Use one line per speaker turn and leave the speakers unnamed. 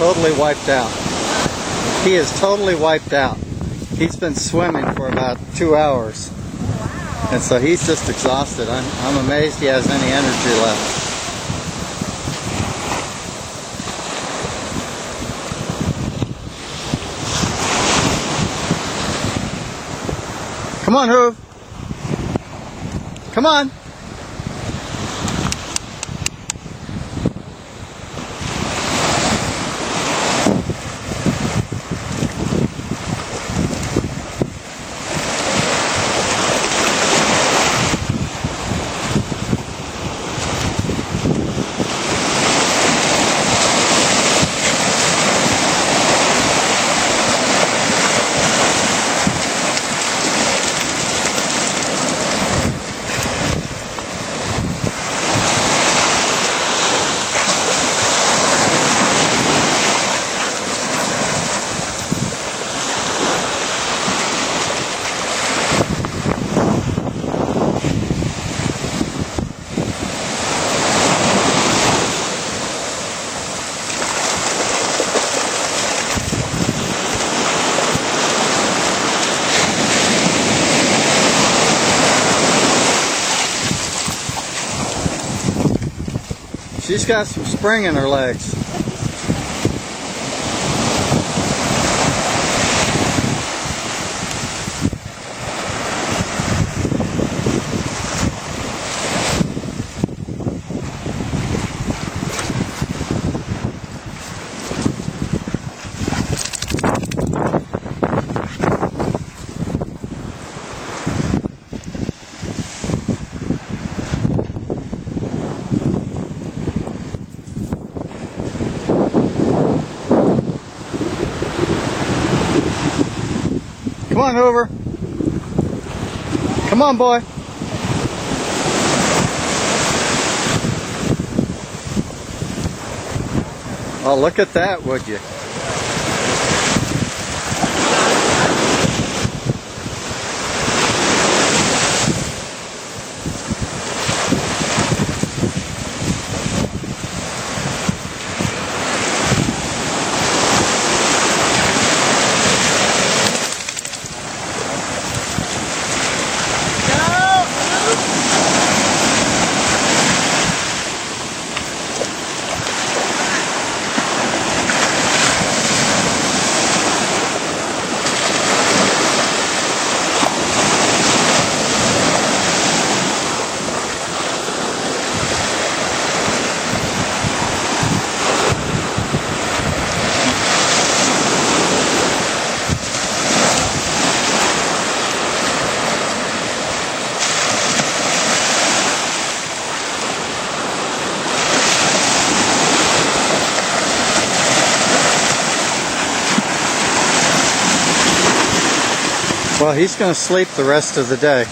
totally wiped out. He is totally wiped out. He's been swimming for about 2 hours.
Wow.
And so he's just exhausted. I'm amazed he has any energy left. Come on, Hoove. Come on. She's got some spring in her legs. Come on, Hoover. Come on, boy. Oh, look at that, would you? Well, he's going to sleep the rest of the day.